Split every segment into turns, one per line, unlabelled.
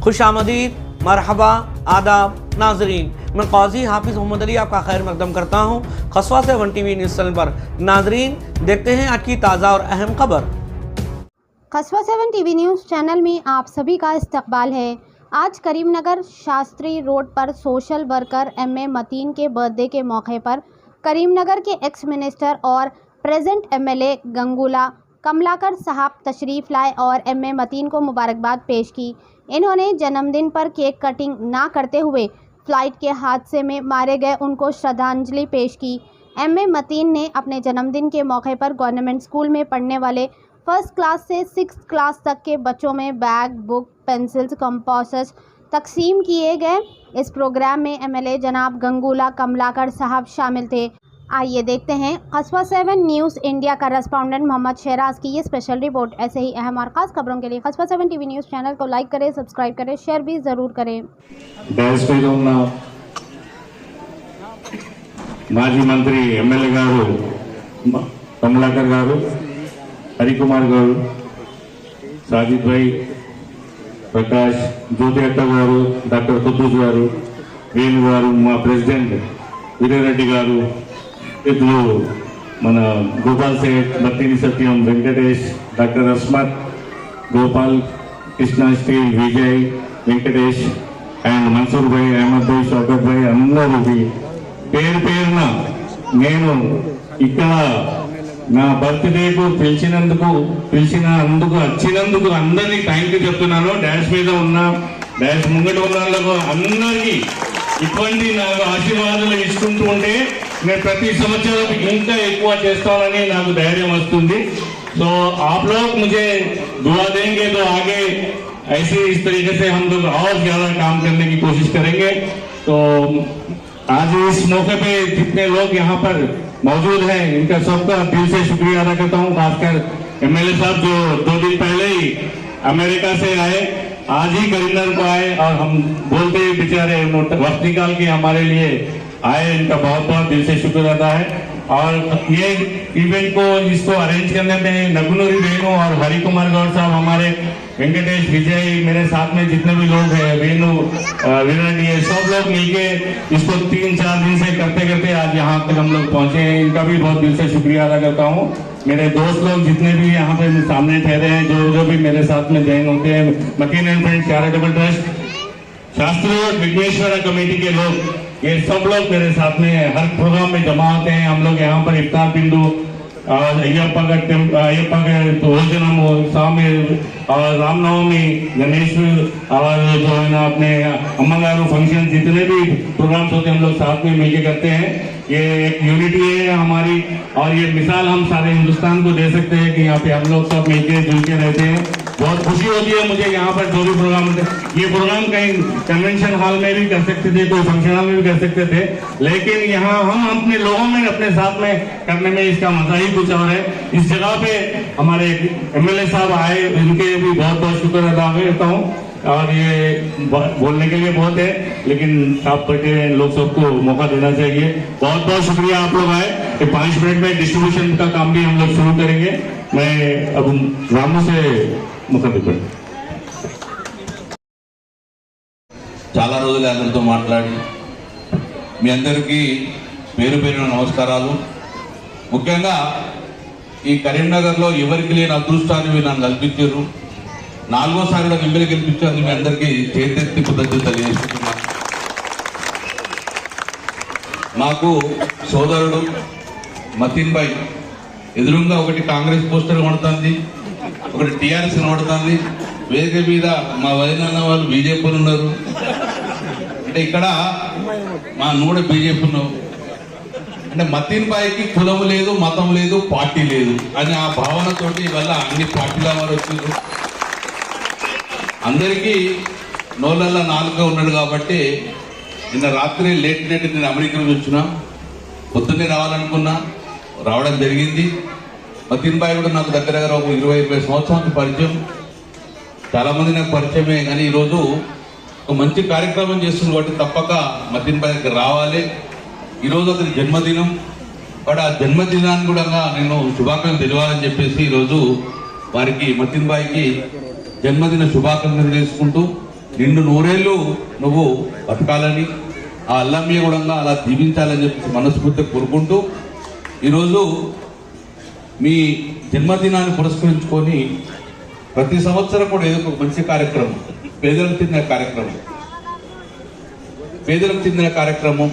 खुशामदीद, मरहबा, आदाब नाजरीन, मैं काजी हाफिज़ मोहम्मद अली आपका खैर मकदम करता हूँ खसवा 7 टीवी न्यूज़ चैनल पर। नाजरीन, देखते हैं आज की ताज़ा और अहम खबर।
खसवा 7 टीवी न्यूज़ चैनल में आप सभी का इस्तकबाल है। आज करीमनगर शास्त्री रोड पर सोशल वर्कर एम.ए. मतीन के बर्थडे के मौके पर करीमनगर के एक्स मिनिस्टर और प्रेजेंट एमएलए गंगूला कमलाकर साहब तशरीफ़ लाए और एम.ए. मतीन को मुबारकबाद पेश की। इन्होंने जन्मदिन पर केक कटिंग ना करते हुए फ्लाइट के हादसे में मारे गए उनको श्रद्धांजलि पेश की। एम.ए. मतीन ने अपने जन्मदिन के मौके पर गवर्नमेंट स्कूल में पढ़ने वाले फर्स्ट क्लास से 6th क्लास तक के बच्चों में बैग, बुक, पेंसिल्स, कंपासेस तकसीम किए गए। इस प्रोग्राम में एमएलए जनाब गंगूला कमलाकर साहब शामिल थे। आइए देखते हैं खसवा 7 न्यूज़ इंडिया का रेस्पोंडेंट मोहम्मद शहराज की ये स्पेशल रिपोर्ट। ऐसे ही अहम और ख़ास खबरों के लिए खसवा 7 टीवी न्यूज़ चैनल को लाइक करें, सब्सक्राइब करें, शेयर भी ज़रूर करें।
మాజీ మంత్రి ఎమ్మెల్యే గారు కమలాకర్ గారు, హరికుమార్ గారు, సాజిద్ భాయ్, ప్రకాష్, జ్యోతి అక్క గారు, డాక్టర్ కుద్దూస్ గారు, వేణు గారు, మా ప్రెసిడెంట్ వీరారెడ్డి గారు, ఇప్పుడు మన Gopal Seth, Battini Satyam, Venkatesh, doctor Asmat, Gopal, Krishna steel, Vijay, Venkatesh and Mansoor bhai, Ahmed bhai, Shaukat bhai అందరూ పేరు పేరున నేను ఇక్కడ నా బర్త్డేకు పిలిచినందుకు వచ్చినందుకు అందరినీ థ్యాంక్ యూ చెప్తున్నాను. డాష్ మీద ఉన్న డాష్ ముంగట ఉన్న వాళ్ళకు అందరికీ ఇటువంటి నాకు ఆశీర్వాదాలు ఇస్తుంటూ ఉంటే నేను ప్రతి సంవత్సరం ఇంకా ఎక్కువ చేస్తానని నాకు ధైర్యం వస్తుంది. तो आप लोग मुझे दुआ देंगे तो आगे ऐसे इस तरीके से हम लोग और ज्यादा काम करने की कोशिश करेंगे। तो आज इस मौके पे जितने लोग यहाँ पर मौजूद हैं इनका सबका दिल से शुक्रिया अदा करता हूँ। खासकर एमएलए साहब जो 2 दिन पहले ही अमेरिका से आए, आज ही करीमनगर को आए और हम बोलते ही बेचारे वक्त निकाल के हमारे लिए आए, इनका बहुत बहुत दिल से शुक्र अदा है। और ये इवेंट को इसको अरेंज करने में नगुनूरी बहनों और हरि कुमार गौड़ साहब, हमारे वेंकटेश, विजय, मेरे साथ में जितने भी लोग हैं, वेणु, विराटी, सब लोग मिलके इसको 3-4 दिन से करते करते आज यहाँ तक हम लोग पहुंचे हैं। इनका भी बहुत दिल से शुक्रिया अदा करता हूँ। मेरे दोस्त लोग जितने भी यहाँ पे सामने ठहरे हैं, जो भी मेरे साथ में जॉइन होते हैं, Makeen and friends charitable trust, Shastri और विघ्नेश्वर कमेटी के लोग, ये सब लोग मेरे साथ में हर प्रोग्राम में जमा होते हैं। हम लोग यहाँ पर इफ्तार बिंदु और अय्यप्पा का भोजनम, स्वामी और रामनवमी, गणेश और जो है ना अपने अम्मागारू फंक्शन, जितने भी प्रोग्राम्स होते हैं हम लोग साथ में मिलकर करते हैं। ये एक यूनिटी है हमारी और ये मिसाल हम सारे हिंदुस्तान को दे सकते हैं कि यहाँ पे हम लोग सब मिलके जुल के रहते हैं। बहुत खुशी होती है मुझे यहाँ पर जो भी प्रोग्राम होते हैं। ये प्रोग्राम कहीं कन्वेंशन हॉल में भी कर सकते थे, कोई फंक्शन हॉल में भी कर सकते थे, लेकिन यहाँ हम अपने लोगों में अपने साथ में करने में इसका मजा ही कुछ और है। इस जगह पे हमारे एमएलए साहब आए, इनके भी बहुत बहुत शुक्र अदा करता हूँ। और ये बोलने के लिए बहुत है, लेकिन आप बैठे लोग सबको मौका देना चाहिए। बहुत बहुत शुक्रिया आप लोग आए। 5 मिनट में डिस्ट्रीब्यूशन का काम भी हम लोग शुरू करेंगे। मैं अब रामू से मुखातिब हूं।
చాలా రోజులు అందరితో మాట్లాడి మీ అందరికీ పేరు పేరున నమస్కారాలు. ముఖ్యంగా ఈ కరీంనగర్లో ఎవరికి లేని అదృష్టాన్ని నన్ను కల్పించారు. 4వసారి నాకు ఎమ్మెల్యే గెలిపించారు. మీ అందరికీ చేతెత్తి కృతజ్ఞతలు తెలియజేస్తున్నాను. మాకు సోదరుడు మతీన్ భాయ్ ఎదురుగా ఒకటి కాంగ్రెస్ పోస్టర్ కనబడుతుంది, ఒకటి టీఆర్ఎస్ కనబడుతుంది, వేదిక మీద మా వదిన వాళ్ళు బీజేపీ ఉన్నారు. అంటే ఇక్కడ మా నూడ బీజేపీ ఉన్నావు. అంటే మతీన్ భాయ్కి కులం లేదు, మతం లేదు, పార్టీ లేదు అని ఆ భావనతోటి వల్ల అన్ని పార్టీల వారు వచ్చారు. అందరికీ నోళ్ళల్లో నాలుగుగా ఉన్నాడు కాబట్టి నిన్న రాత్రి లేట్ నేను అమెరికా నుంచి వచ్చినా, పొద్దున్నే రావాలనుకున్నా, రావడం జరిగింది. మతీన్ భాయ్ కూడా నాకు దగ్గర ఒక 20 సంవత్సరాలకు పరిచయం, చాలామంది నాకు పరిచయమే. కానీ ఈరోజు ఒక మంచి కార్యక్రమం చేస్తుంది కాబట్టి తప్పక మతీన్ భాయ్ దగ్గర రావాలి. ఈరోజు అతని జన్మదినం, వాడు ఆ జన్మదినాన్ని కూడా నేను శుభాకాంక్షలు తెలియాలని చెప్పేసి ఈరోజు వారికి మతీన్ భాయ్కి జన్మదిన శుభాకాంక్షలు తెలుసుకుంటూ నిండు నూరేళ్ళు నువ్వు బతకాలని ఆ అల్లమ్య కూడా అలా దీవించాలని చెప్పి మనస్ఫూర్తిగా కోరుకుంటూ ఈరోజు మీ జన్మదినాన్ని పురస్కరించుకొని ప్రతి సంవత్సరం కూడా ఏదో ఒక మంచి కార్యక్రమం, పేదలకు చెందిన కార్యక్రమం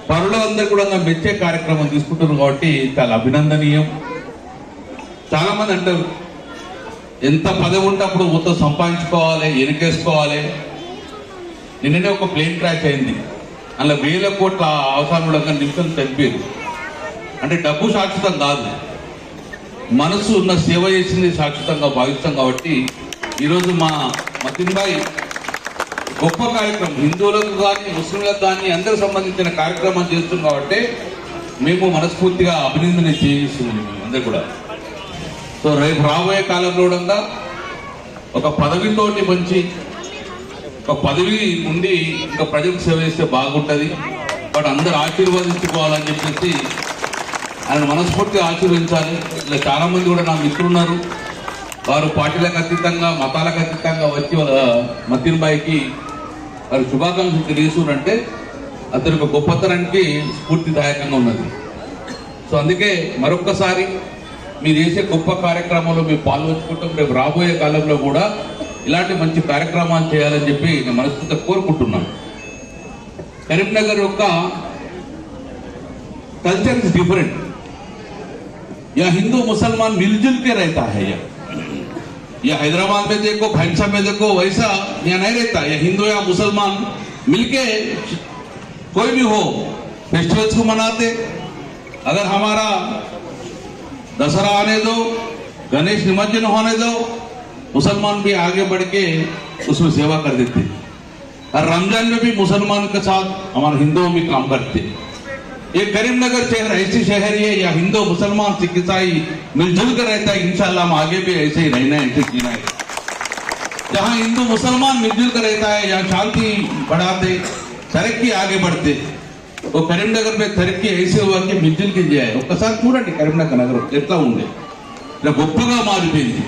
పరులు అందరు కూడా మెచ్చే కార్యక్రమం తీసుకుంటున్నారు కాబట్టి చాలా అభినందనీయం. చాలా మంది అంటారు ఎంత పదవి ఉంటే అప్పుడు మొత్తం సంపాదించుకోవాలి, ఎనికేసుకోవాలి. నిన్ననే ఒక ప్లేన్ క్రాష్ అయింది, అందులో 1000 కోట్ల అవసరాలు నిమిషం చనిపోయారు. అంటే డబ్బు శాశ్వతం కాదు, మనసు ఉన్న సేవ చేసింది శాశ్వతంగా భావిస్తాం. కాబట్టి ఈరోజు మా మతిన్ భాయ్ గొప్ప కార్యక్రమం, హిందువులకు కానీ ముస్లింలకు కానీ అందరికి సంబంధించిన కార్యక్రమం చేస్తున్నాం కాబట్టి మేము మనస్ఫూర్తిగా అభినందన చేస్తున్నాం అందరు కూడా. సో రేపు రాబోయే కాలంలో కూడా ఒక పదవితోటి మంచి ఒక పదవి ఉండి ఇంకా ప్రజలకు సేవ చేస్తే బాగుంటుంది. బట్ అందరు ఆశీర్వదించుకోవాలని చెప్పేసి ఆయన మనస్ఫూర్తిగా ఆశీర్వదించాలి. ఇలా చాలా మంది కూడా నా మిత్రులు ఉన్నారు, వారు పార్టీలకు అతీతంగా మతాలకు అతీతంగా వచ్చి వాళ్ళ మతిన్ భాయ్కి వారు శుభాకాంక్షలు తెలియజేస్తున్నారంటే అతని ఒక గొప్పతనానికి స్ఫూర్తిదాయకంగా ఉన్నది. సో అందుకే మరొక్కసారి మీరు చేసే గొప్ప కార్యక్రమంలో మేము పాల్గొంచుకుంటాం. రేపు రాబోయే కాలంలో కూడా ఇలాంటి మంచి కార్యక్రమాలు చేయాలని చెప్పి నేను మనస్ఫూర్తిగా కోరుకుంటున్నాను. కరీంనగర్ యొక్క कल्चर इज डिफरेंट. या हिंदू मुसलमान मिलजुल के रहता है. या हैदराबाद में देखो, भैंसा में देखो, वैसा यहाँ नहीं रहता. या हिंदू या मुसलमान मिलके कोई भी हो फेस्टिवल्स को मनाते. अगर हमारा दशहरा आने दो, गणेश निमज्जन होने दो, मुसलमान भी आगे बढ़ के उसमें सेवा कर देते. और रमजान में भी मुसलमान के साथ हमारे हिंदुओं भी काम करते. ये करीमनगर शहर ऐसी शहर है, या हिंदू मुसलमान सिख ईसाई मिलजुल कर रहता है. इंशाल्लाह हम आगे भी ऐसे ही रहना है, ऐसे जीना है. जहाँ हिंदू मुसलमान मिलजुल कर रहता है, यहाँ शांति बढ़ाते, तरक्की आगे बढ़ते. वो करीमनगर में तरक्की ऐसे हुआ कि मिलजुल के जाए. ఒక్కసారి చూడండి కరీంనగర్ నగరం ఎట్లా ఉంది, ఇలా గొప్పగా మారిపోయింది.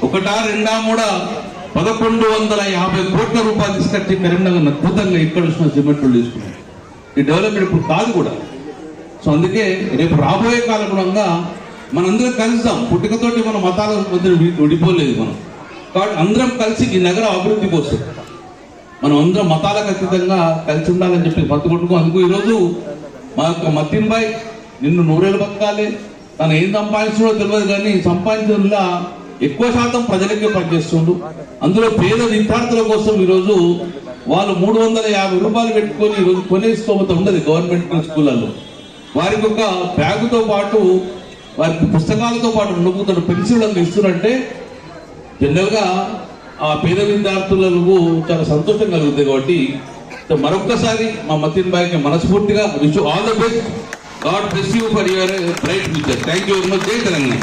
1, 2, 3 1150 కోట్ల రూపాయలు తీసుకొచ్చి కరీంనగర్ అద్భుతంగా ఇక్కడ వచ్చిన సిమెంట్లు తీసుకున్నాం. ఈ డెవలప్మెంట్ ఇప్పుడు కాదు కూడా. సో అందుకే రేపు రాబోయే కాలంలో మనందరం కలుస్తాం. పుట్టుకతోటి మన మతాల మధ్య విడిపోలేదు మనం. కాబట్టి అందరం కలిసి ఈ నగర అభివృద్ధి కోసం మనం అందరం మతాలకు అతీతంగా కలిసి ఉండాలని చెప్పి బతుకుంటుకో. అందుకు ఈరోజు మా యొక్క మతిన్ భాయ్ నిన్ను నూరేళ్ళు బతకాలి. తను ఏం సంపాదించడో తెలియదు, కానీ సంపాదించడంలో ఎక్కువ శాతం ప్రజలకే పనిచేస్తుండు. అందులో పేద విద్యార్థుల కోసం ఈరోజు వాళ్ళు 350 రూపాయలు పెట్టుకొని ఈరోజు కొనే స్తోమత ఉండదు గవర్నమెంట్ స్కూళ్ళల్లో. వారికి ఒక బ్యాగుతో పాటు వారికి పుస్తకాలతో పాటు ఉండబోతున్న పెన్సిల్ ఇస్తున్నట్టే జనరల్గా ఆ పేద విద్యార్థులకు చాలా సంతోషం కలుగుతుంది. కాబట్టి మరొక్కసారి మా మతిన్ భాయ్కి మనస్ఫూర్తిగా wish all the best. God bless you for your bright future. Thank you very much. జై తెలంగాణ.